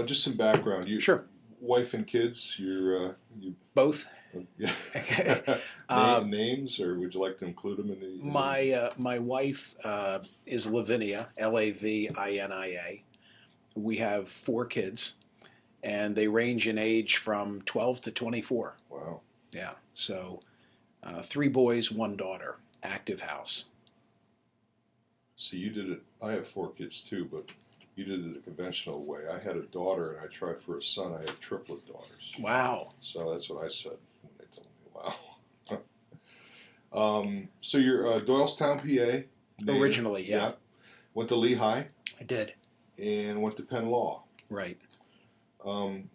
Just some background. You, Sure. wife and kids. You Both. yeah. Okay. Um, Names, or would you like to include them in the? my wife is Lavinia, Lavinia. We have four kids, and they range in age from 12 to 24. Wow. Yeah. So three boys, one daughter. Active house. See, you did it. I have four kids too, but you did it the conventional way. I had a daughter, and I tried for a son. I had triplet daughters. Wow. So that's what I said when they told me. Wow. So you're Doylestown, PA, native. Originally, yeah, Yeah. Went to Lehigh I did. and went to Penn Law. Right. Um,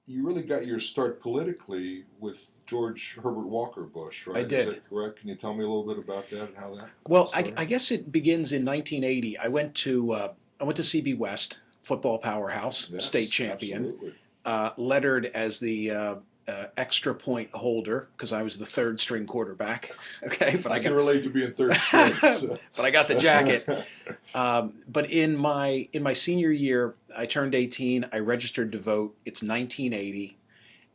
you really got your start politically with George Herbert Walker Bush, I right? Is did. that correct? Can you tell me a little bit about that and how that Well, started? I guess it begins in 1980. I went to CB West, football powerhouse, state Yes, champion, absolutely. lettered as the extra point holder because I was the third string quarterback. Okay, I can relate to being third string. So. but I got the jacket. But in my senior year, I turned 18. I registered to vote. It's 1980.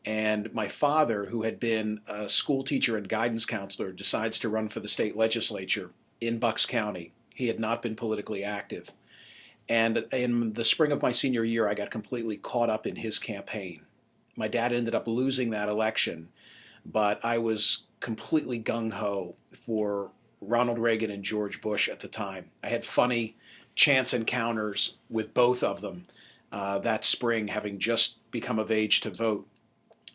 And my father, who had been a school teacher and guidance counselor, decides to run for the state legislature in Bucks County. He had not been politically active. And in the spring of my senior year, I got completely caught up in his campaign. My dad ended up losing that election, but I was completely gung ho for Ronald Reagan and George Bush at the time. I had funny chance encounters with both of them that spring, having just become of age to vote.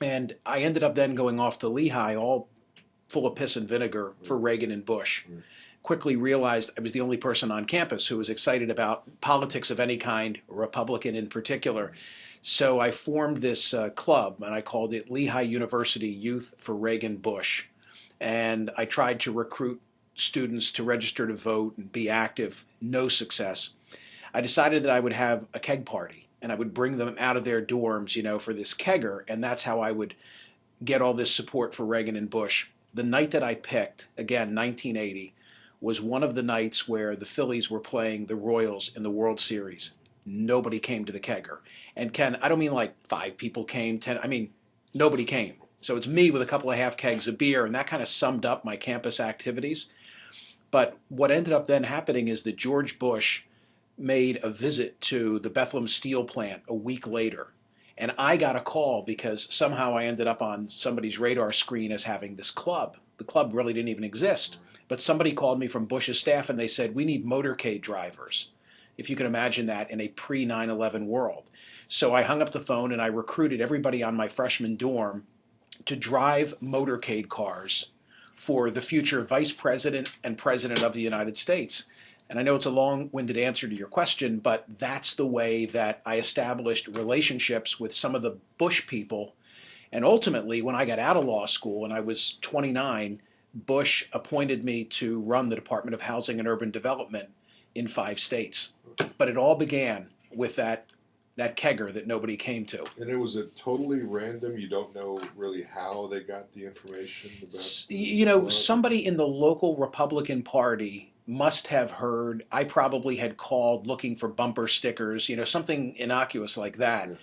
And I ended up then going off to Lehigh, all full of piss and vinegar for Reagan and Bush. Quickly realized I was the only person on campus who was excited about politics of any kind, Republican in particular. So I formed this club, and I called it Lehigh University Youth for Reagan Bush. And I tried to recruit students to register to vote and be active. No success. I decided that I would have a keg party and I would bring them out of their dorms, for this kegger, and that's how I would get all this support for Reagan and Bush. The night that I picked, again, 1980, was one of the nights where the Phillies were playing the Royals in the World Series. Nobody came to the kegger. And Ken, I don't mean like five people came, 10, I mean, nobody came. So it's me with a couple of half kegs of beer, and that kind of summed up my campus activities. But what ended up then happening is that George Bush made a visit to the Bethlehem Steel plant a week later. And I got a call because somehow I ended up on somebody's radar screen as having this club. The club really didn't even exist. But somebody called me from Bush's staff and they said, we need motorcade drivers. If you can imagine that in a pre 9/11 world. So I hung up the phone and I recruited everybody on my freshman dorm to drive motorcade cars for the future vice president and president of the United States. And I know it's a long winded answer to your question, but that's the way that I established relationships with some of the Bush people. And ultimately, when I got out of law school and I was 29, Bush appointed me to run the Department of Housing and Urban Development in 5 states. But it all began with that kegger that nobody came to. And it was a totally random. You don't know really how they got the information about the club. Somebody in the local Republican Party must have heard. I probably had called looking for bumper stickers, something innocuous like that. Yeah.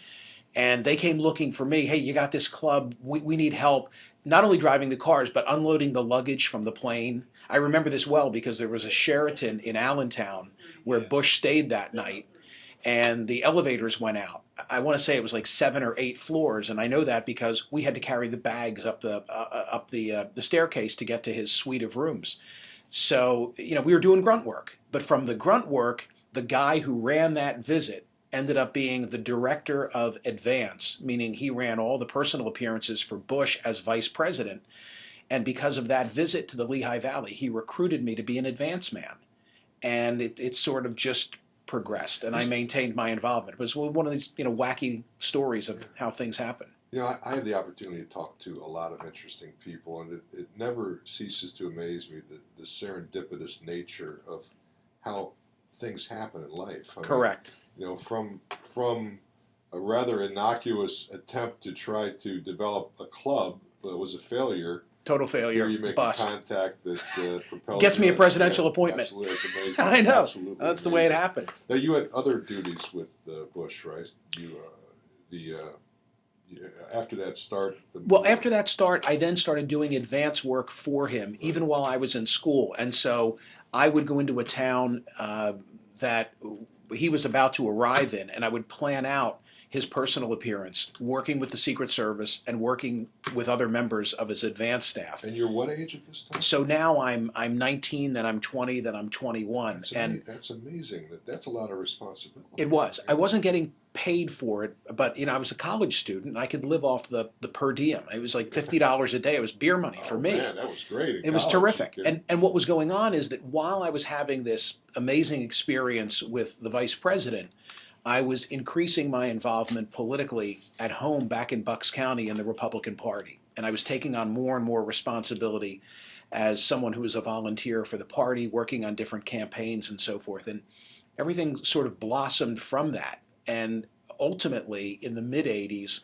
And they came looking for me. Hey, you got this club. We need help, not only driving the cars, but unloading the luggage from the plane. I remember this well because there was a Sheraton in Allentown where Bush stayed that night, and the elevators went out. I want to say it was like 7 or 8 floors, and I know that because we had to carry the bags up the staircase to get to his suite of rooms. So we were doing grunt work, but from the grunt work, the guy who ran that visit ended up being the director of advance, meaning he ran all the personal appearances for Bush as vice president. And because of that visit to the Lehigh Valley, he recruited me to be an advance man. And it sort of just progressed, and I maintained my involvement. It was one of these wacky stories of how things happen. I have the opportunity to talk to a lot of interesting people, and it never ceases to amaze me the serendipitous nature of how things happen in life. Correct. From a rather innocuous attempt to try to develop a club that was a failure total failure, Here you make bust. a contact that propels Gets you me a on. presidential Yeah, appointment. Absolutely, it's amazing. I know. Absolutely That's the amazing. way it happened. Now you had other duties with Bush, right? After that start. Well, after that start, I then started doing advance work for him, even while I was in school. And so I would go into a town that he was about to arrive in, and I would plan out his personal appearance, working with the Secret Service and working with other members of his advance staff. And you're what age at this time? So now I'm 19, then I'm 20, then I'm 21. That's amazing. That's a lot of responsibility. It was. I wasn't getting paid for it, but I was a college student and I could live off the per diem. It was like $50 a day. It was beer money for me. Man, that was great. It was terrific. And what was going on is that while I was having this amazing experience with the vice president, I was increasing my involvement politically at home back in Bucks County in the Republican Party. And I was taking on more and more responsibility as someone who was a volunteer for the party, working on different campaigns and so forth. And everything sort of blossomed from that. And ultimately, in the mid-'80s,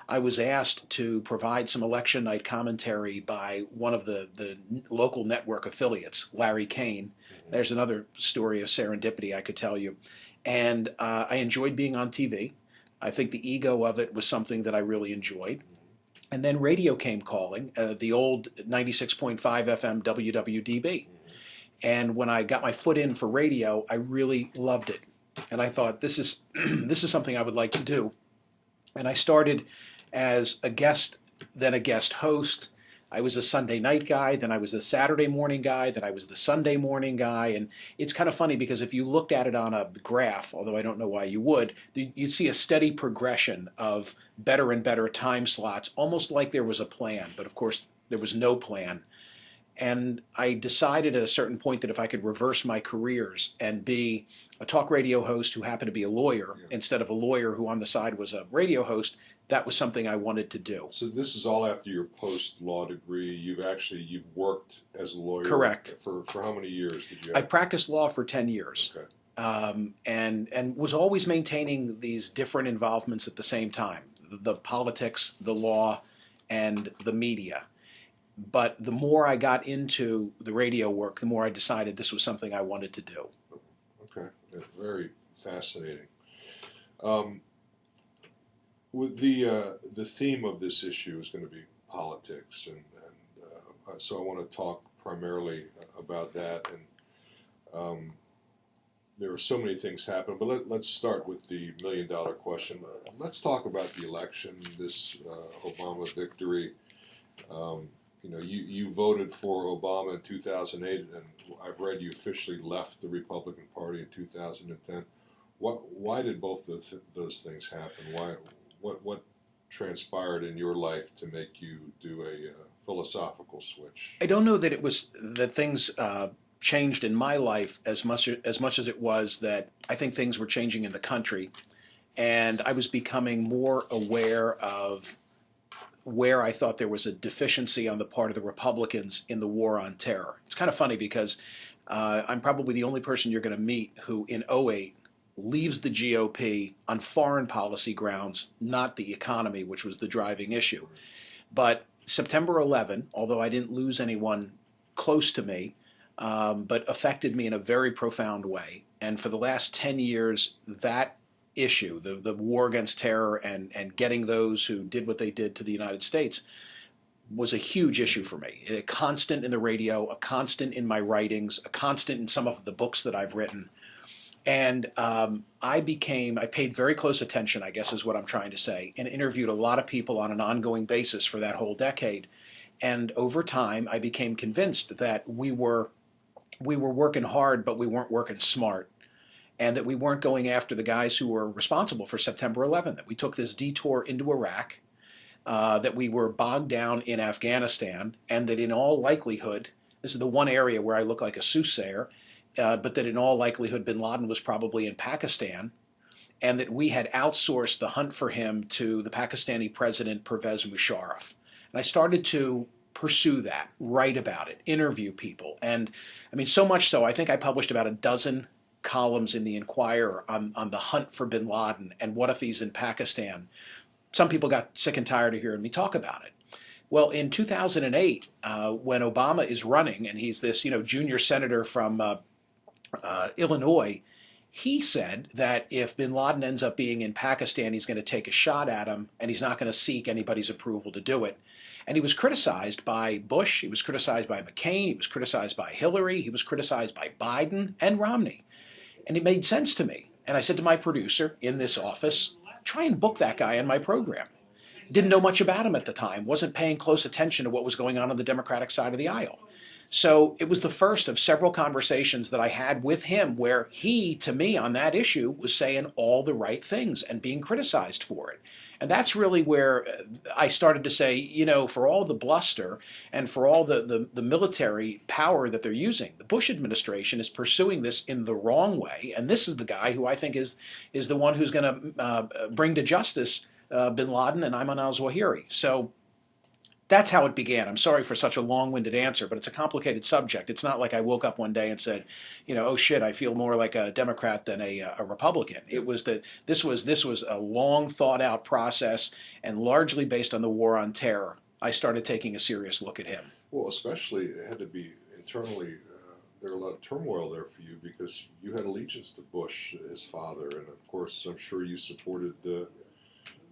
I was asked to provide some election night commentary by one of the local network affiliates, Larry Kane. There's another story of serendipity I could tell you. And I enjoyed being on TV. I think the ego of it was something that I really enjoyed. And then radio came calling, the old 96.5 FM WWDB. And when I got my foot in for radio, I really loved it. And I thought, this is this is something I would like to do. And I started as a guest, then a guest host. I was a Sunday night guy, then I was the Saturday morning guy, then I was the Sunday morning guy. And it's kind of funny because if you looked at it on a graph, although I don't know why you would, you'd see a steady progression of better and better time slots, almost like there was a plan. But of course, there was no plan. And I decided at a certain point that if I could reverse my careers and be a talk radio host who happened to be a lawyer instead of a lawyer who on the side was a radio host, that was something I wanted to do. So this is all after your post-law degree. You've worked as a lawyer. Correct. For how many years did you I practiced law for 10 years. Okay. And was always maintaining these different involvements at the same time, the politics, the law, and the media. But the more I got into the radio work, the more I decided this was something I wanted to do. Okay, very fascinating. With the theme of this issue is going to be politics, and so I want to talk primarily about that. And there are so many things happening, but let's start with the million-dollar question. Let's talk about the election, this Obama victory. You voted for Obama in 2008, and I've read you officially left the Republican Party in 2010. Why did both of those things happen? What transpired in your life to make you do a philosophical switch? I don't know that it was that things changed in my life as much as it was that I think things were changing in the country, and I was becoming more aware of where I thought there was a deficiency on the part of the Republicans in the war on terror. It's kind of funny because I'm probably the only person you're going to meet who in '08 leaves the GOP on foreign policy grounds, not the economy, which was the driving issue. But September 11, although I didn't lose anyone close to me, but affected me in a very profound way. And for the last 10 years, that issue, the war against terror and getting those who did what they did to the United States, was a huge issue for me. A constant in the radio, a constant in my writings, a constant in some of the books that I've written. And I paid very close attention, I guess is what I'm trying to say, and interviewed a lot of people on an ongoing basis for that whole decade. And over time, I became convinced that we were working hard, but we weren't working smart. And that we weren't going after the guys who were responsible for September 11, that we took this detour into Iraq, that we were bogged down in Afghanistan, and that in all likelihood, this is the one area where I look like a soothsayer, but that in all likelihood bin Laden was probably in Pakistan, and that we had outsourced the hunt for him to the Pakistani president Pervez Musharraf. And I started to pursue that, write about it, interview people. And I mean, so much so, I think I published about a dozen columns in the Inquirer on the hunt for bin Laden and what if he's in Pakistan. Some people got sick and tired of hearing me talk about it. Well, in 2008, when Obama is running, and he's this junior senator from Illinois, he said that if bin Laden ends up being in Pakistan, he's going to take a shot at him, and he's not going to seek anybody's approval to do it. And he was criticized by Bush, he was criticized by McCain, he was criticized by Hillary, he was criticized by Biden and Romney. And it made sense to me. And I said to my producer in this office, try and book that guy on my program. Didn't know much about him at the time, wasn't paying close attention to what was going on the Democratic side of the aisle. So it was the first of several conversations that I had with him where he, to me, on that issue, was saying all the right things and being criticized for it. And that's really where I started to say, for all the bluster and for all the military power that they're using, the Bush administration is pursuing this in the wrong way. And this is the guy who I think is the one who's going to bring to justice bin Laden and Ayman al-Zawahiri. So that's how it began. I'm sorry for such a long-winded answer, but it's a complicated subject. It's not like I woke up one day and said, oh shit, I feel more like a Democrat than a Republican. It was that this was a long thought-out process, and largely based on the war on terror. I started taking a serious look at him. Well, especially it had to be internally. There was a lot of turmoil there for you because you had allegiance to Bush, his father, and of course, I'm sure you supported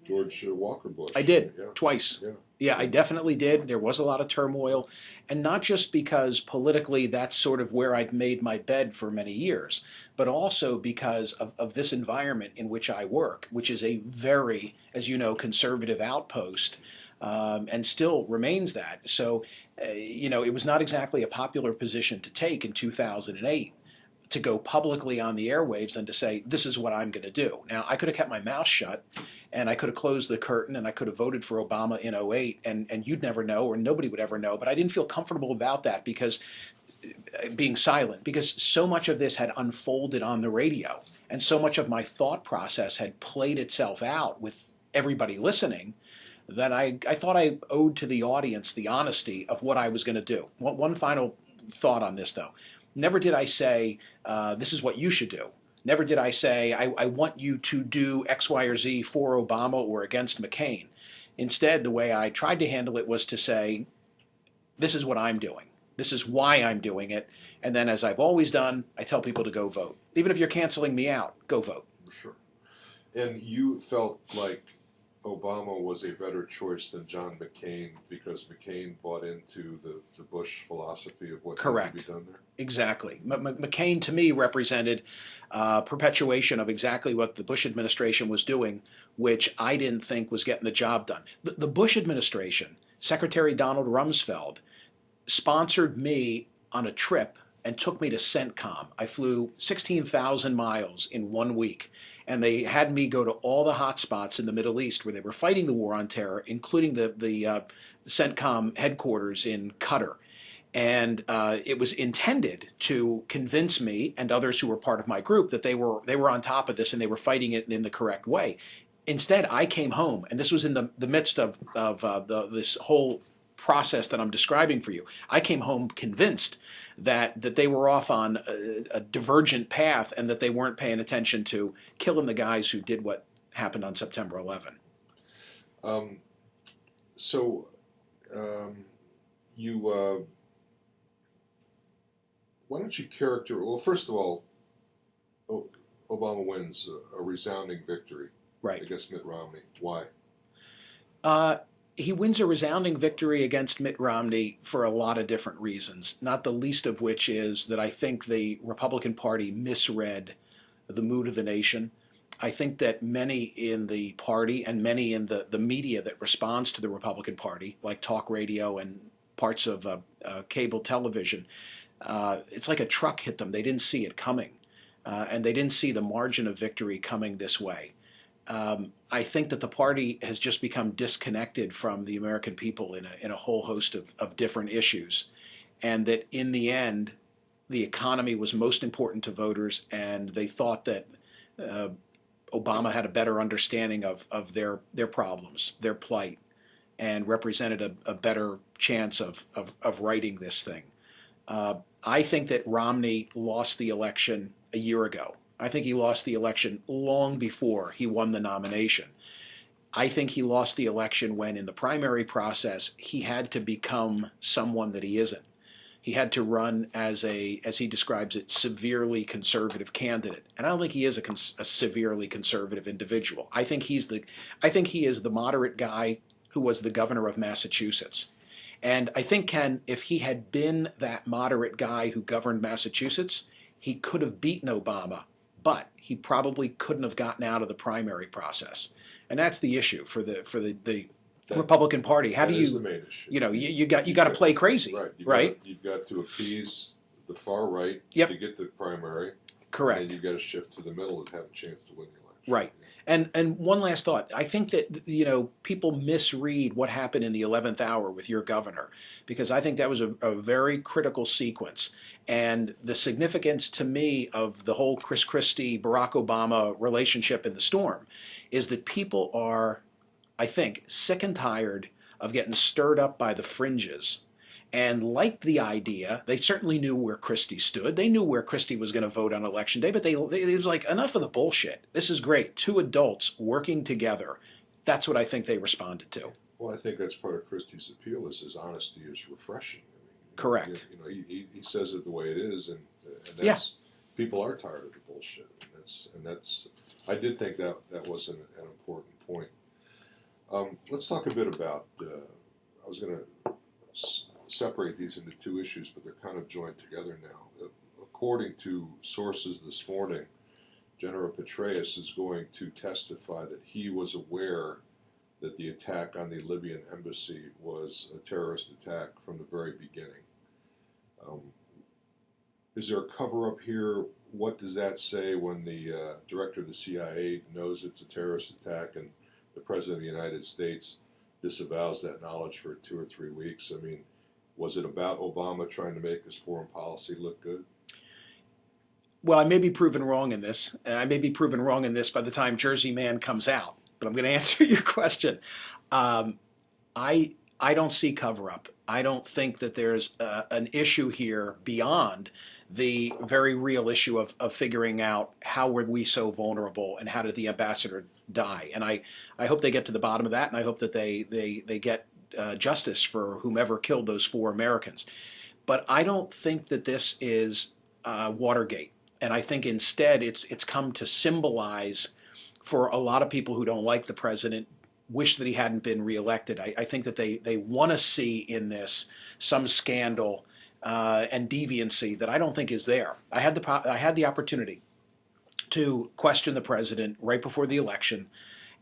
George Walker Bush. I did, yeah. twice. Yeah. Yeah, I definitely did. There was a lot of turmoil, and not just because politically that's sort of where I'd made my bed for many years, but also because of this environment in which I work, which is a very, as you know, conservative outpost, and still remains that. So, it was not exactly a popular position to take in 2008. To go publicly on the airwaves and to say, this is what I'm going to do. Now, I could have kept my mouth shut, and I could have closed the curtain, and I could have voted for Obama in '08, and you'd never know, or nobody would ever know. But I didn't feel comfortable about that because being silent, because so much of this had unfolded on the radio, and so much of my thought process had played itself out with everybody listening, that I thought I owed to the audience the honesty of what I was going to do. One final thought on this, though. Never did I say, this is what you should do. Never did I say, I want you to do X, Y, or Z for Obama or against McCain. Instead, the way I tried to handle it was to say, this is what I'm doing. This is why I'm doing it. And then, as I've always done, I tell people to go vote. Even if you're canceling me out, go vote. Sure. And you felt like Obama was a better choice than John McCain because McCain bought into the Bush philosophy of what Correct. needed to be done there? Exactly. McCain, to me, represented perpetuation of exactly what the Bush administration was doing, which I didn't think was getting the job done. The Bush administration, Secretary Donald Rumsfeld, sponsored me on a trip and took me to CENTCOM. I flew 16,000 miles in 1 week. And they had me go to all the hot spots in the Middle East where they were fighting the war on terror, including the CENTCOM headquarters in Qatar. And it was intended to convince me and others who were part of my group that they were on top of this and they were fighting it in the correct way. Instead, I came home, and this was in the midst of this whole process that I'm describing for you. I came home convinced that they were off on a divergent path and that they weren't paying attention to killing the guys who did what happened on September 11. Why don't you characterize? Well, first of all, Obama wins a resounding victory against Mitt Romney. Why? He wins a resounding victory against Mitt Romney for a lot of different reasons, not the least of which is that I think the Republican Party misread the mood of the nation. I think that many in the party and many in the media that responds to the Republican Party, like talk radio and parts of cable television, it's like a truck hit them. They didn't see it coming, and they didn't see the margin of victory coming this way. I think that the party has just become disconnected from the American people in a whole host of different issues, and that in the end, the economy was most important to voters, and they thought that Obama had a better understanding of their problems, their plight, and represented a better chance of righting this thing. I think that Romney lost the election a year ago. I think he lost the election long before he won the nomination. I think he lost the election when, in the primary process, he had to become someone that he isn't. He had to run as as he describes it, severely conservative candidate, and I don't think he is a severely conservative individual. I think he is the moderate guy who was the governor of Massachusetts, and I think, Ken, if he had been that moderate guy who governed Massachusetts, he could have beaten Obama, but he probably couldn't have gotten out of the primary process, and that's the issue for the Republican Party. How do That you, is the main issue. you got to play crazy, right? You've got to appease the far right Yep. to get the primary. Correct. And you've got to shift to the middle and have a chance to win the election. Right. And one last thought. I think that people misread what happened in the 11th hour with your governor, because I think that was a very critical sequence. And the significance to me of the whole Chris Christie, Barack Obama relationship in the storm is that people are, I think, sick and tired of getting stirred up by the fringes and liked the idea. They certainly knew where Christie stood. They knew where Christie was going to vote on Election Day, but it was like, enough of the bullshit. This is great. Two adults working together. That's what I think they responded to. Well, I think that's part of Christie's appeal, is his honesty is refreshing. I mean, Correct. He says it the way it is, and that's, people are tired of the bullshit. And that's I did think that was an important point. Let's talk a bit about, I was going to separate these into two issues, but they're kind of joined together now. According to sources this morning, General Petraeus is going to testify that he was aware that the attack on the Libyan embassy was a terrorist attack from the very beginning. Is there a cover-up here? What does that say when the director of the CIA knows it's a terrorist attack and the President of the United States disavows that knowledge for 2 or 3 weeks? I mean, was it about Obama trying to make his foreign policy look good? Well, I may be proven wrong in this. I may be proven wrong in this by the time JerseyMan comes out, but I'm going to answer your question. I don't see cover-up. I don't think that there's an issue here beyond the very real issue of figuring out how were we so vulnerable and how did the ambassador die. And I hope they get to the bottom of that, and I hope that they get justice for whomever killed those 4 Americans. But I don't think that this is Watergate. And I think instead it's come to symbolize, for a lot of people who don't like the president, wish that he hadn't been reelected. I think that they want to see in this some scandal and deviancy that I don't think is there. I had the opportunity to question the president right before the election,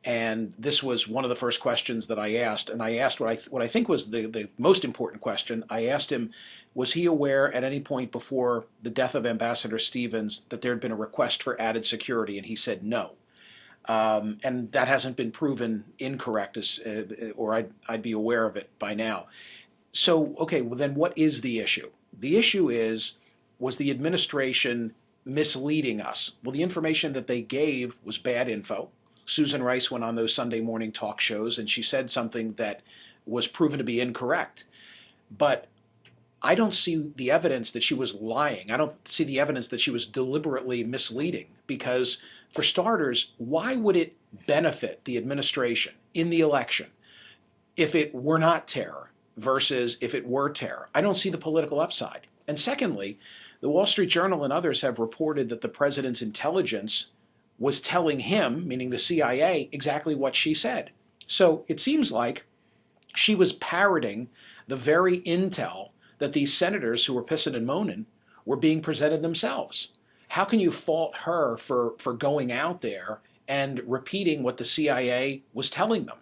and this was one of the first questions that I asked. And I asked what I think was the most important question. I asked him, was he aware at any point before the death of Ambassador Stevens that there had been a request for added security? And he said no. And that hasn't been proven incorrect, or I'd be aware of it by now. So, okay, well then what is the issue? The issue is, was the administration misleading us? Well, the information that they gave was bad info. Susan Rice went on those Sunday morning talk shows and she said something that was proven to be incorrect. But I don't see the evidence that she was lying. I don't see the evidence that she was deliberately misleading, because, for starters, why would it benefit the administration in the election if it were not terror versus if it were terror? I don't see the political upside. And secondly, the Wall Street Journal and others have reported that the president's intelligence was telling him, meaning the CIA, exactly what she said. So it seems like she was parroting the very intel that these senators who were pissing and moaning were being presented themselves. How can you fault her for going out there and repeating what the CIA was telling them?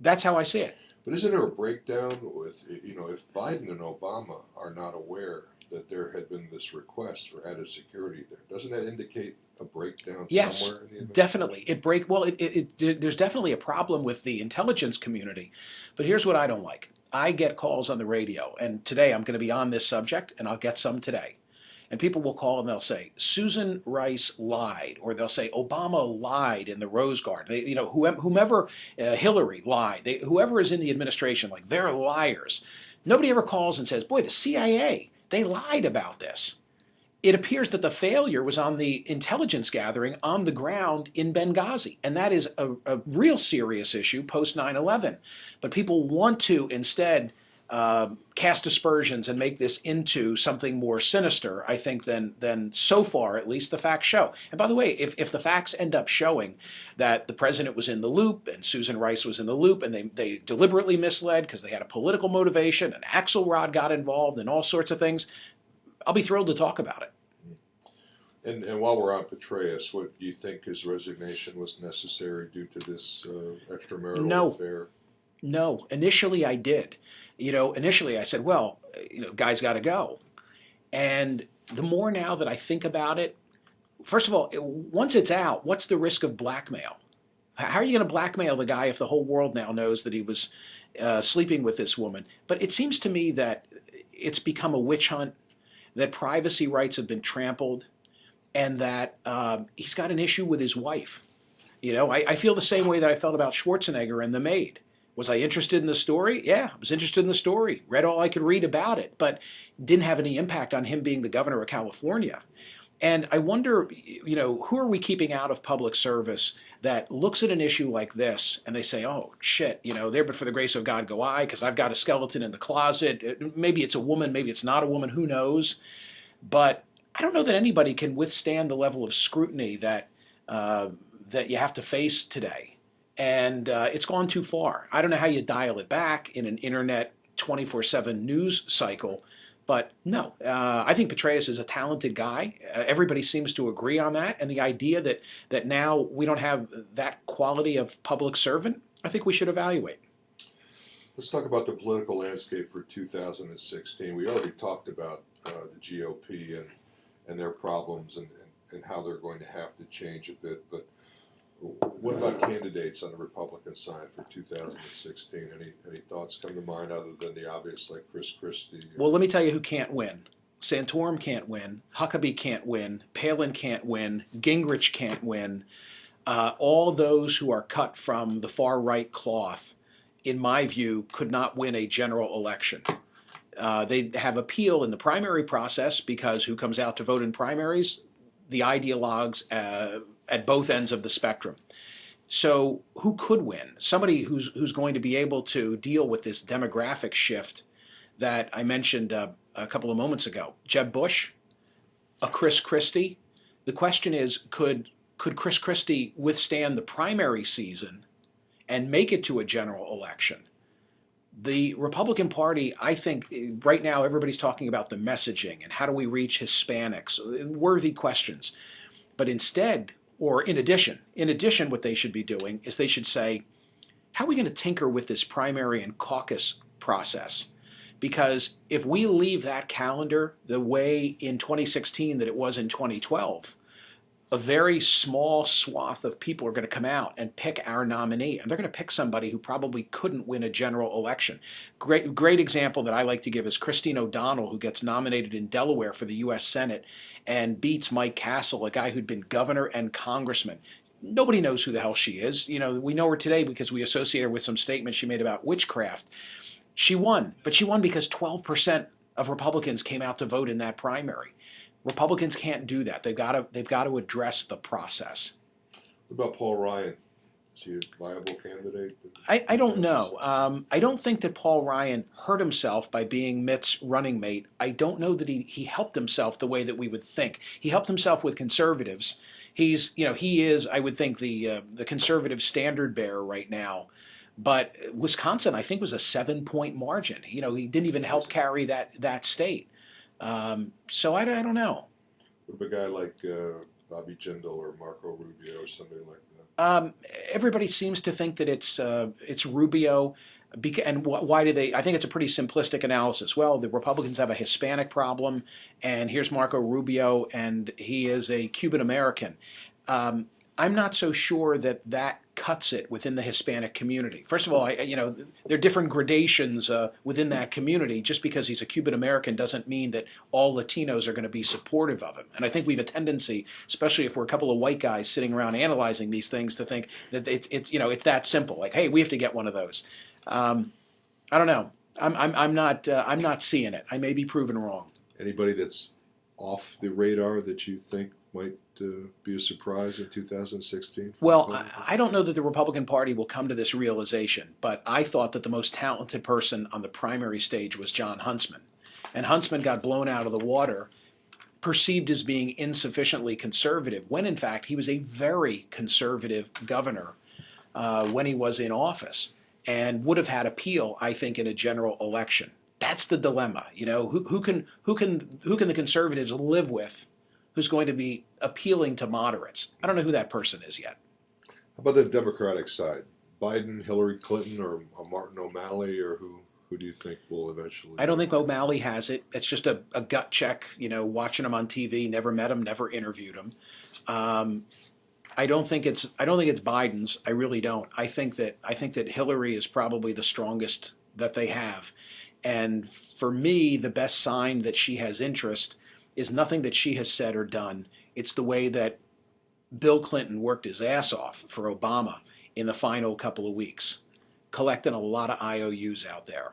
That's how I see it. But isn't there a breakdown with, if Biden and Obama are not aware that there had been this request for added security there, doesn't that indicate a breakdown somewhere in the administration? Definitely. There's definitely a problem with the intelligence community. But here's what I don't like. I get calls on the radio, and today I'm going to be on this subject, and I'll get some today. And people will call and they'll say, Susan Rice lied, or they'll say, Obama lied in the Rose Garden. Whomever, Hillary lied. Whoever is in the administration, like, they're liars. Nobody ever calls and says, boy, the CIA, they lied about this. it appears that the failure was on the intelligence gathering on the ground in Benghazi. And that is a real serious issue post 9/11. But people want to instead cast aspersions and make this into something more sinister, I think, than so far, at least, the facts show. And by the way, if the facts end up showing that the president was in the loop and Susan Rice was in the loop and they deliberately misled because they had a political motivation and Axelrod got involved and all sorts of things, I'll be thrilled to talk about it. And while we're on Petraeus, what do you think his resignation was necessary due to this extramarital affair? No. Initially, I did. Initially I said, well, guy's got to go. And the more now that I think about it, first of all, once it's out, what's the risk of blackmail? How are you going to blackmail the guy if the whole world now knows that he was sleeping with this woman? But it seems to me that it's become a witch hunt, that privacy rights have been trampled, and that he's got an issue with his wife. I feel the same way that I felt about Schwarzenegger and The Maid. Was I interested in the story? Yeah, I was interested in the story. Read all I could read about it, but didn't have any impact on him being the governor of California. And I wonder, who are we keeping out of public service that looks at an issue like this and they say, oh, shit, there but for the grace of God go I, because I've got a skeleton in the closet. Maybe it's a woman, maybe it's not a woman, who knows? But I don't know that anybody can withstand the level of scrutiny that you have to face today. And it's gone too far. I don't know how you dial it back in an internet 24/7 news cycle, but no, I think Petraeus is a talented guy. Everybody seems to agree on that. And the idea that now we don't have that quality of public servant, I think we should evaluate. Let's talk about the political landscape for 2016. We already talked about the GOP and their problems and how they're going to have to change a bit, but what about candidates on the Republican side for 2016? Any thoughts come to mind other than the obvious, like Chris Christie? Well, let me tell you who can't win. Santorum can't win. Huckabee can't win. Palin can't win. Gingrich can't win. All those who are cut from the far right cloth, in my view, could not win a general election. They have appeal in the primary process because who comes out to vote in primaries? The ideologues at both ends of the spectrum. So who could win? Somebody who's going to be able to deal with this demographic shift that I mentioned a couple of moments ago. Jeb Bush, a Chris Christie. The question is, could Chris Christie withstand the primary season and make it to a general election? The Republican Party, I think, right now everybody's talking about the messaging and how do we reach Hispanics, worthy questions. But instead, or in addition, what they should be doing is they should say, how are we going to tinker with this primary and caucus process? Because if we leave that calendar the way in 2016 that it was in 2012, a very small swath of people are going to come out and pick our nominee, and they're going to pick somebody who probably couldn't win a general election. Great example that I like to give is Christine O'Donnell, who gets nominated in Delaware for the U.S. Senate and beats Mike Castle, a guy who'd been governor and congressman. Nobody knows who the hell she is. We know her today because we associate her with some statements she made about witchcraft. She won, but she won because 12% of Republicans came out to vote in that primary. Republicans can't do that. They've got to address the process. What about Paul Ryan? Is he a viable candidate? I don't know. I don't think that Paul Ryan hurt himself by being Mitt's running mate. I don't know that he helped himself the way that we would think. He helped himself with conservatives. He is, I would think, the conservative standard bearer right now. But Wisconsin, I think, was a 7-point margin. He didn't even help carry that state. So I don't know. What about a guy like Bobby Jindal or Marco Rubio or somebody like that? Everybody seems to think that it's Rubio. And why do they? I think it's a pretty simplistic analysis. Well, the Republicans have a Hispanic problem, and here's Marco Rubio, and he is a Cuban American. I'm not so sure that cuts it within the Hispanic community. First of all, there are different gradations within that community. Just because he's a Cuban American doesn't mean that all Latinos are going to be supportive of him. And I think we have a tendency, especially if we're a couple of white guys sitting around analyzing these things, to think that it's that simple. Like, hey, we have to get one of those. I don't know. I'm not seeing it. I may be proven wrong. Anybody that's off the radar that you think might be a surprise in 2016? Well, I don't know that the Republican Party will come to this realization, but I thought that the most talented person on the primary stage was John Huntsman. And Huntsman got blown out of the water, perceived as being insufficiently conservative, when in fact he was a very conservative governor when he was in office, and would have had appeal, I think, in a general election. That's the dilemma. You know, who can the conservatives live with, who's going to be appealing to moderates? I don't know who that person is yet. How about the Democratic side? Biden, Hillary Clinton, or Martin O'Malley, or who do you think will eventually? I don't think O'Malley has it. It's just a gut check, you know, watching him on TV, never met him, never interviewed him. I don't think it's Biden's. I really don't. I think that Hillary is probably the strongest that they have. And for me, the best sign that she has interest is nothing that she has said or done. It's the way that Bill Clinton worked his ass off for Obama in the final couple of weeks, collecting a lot of IOUs out there.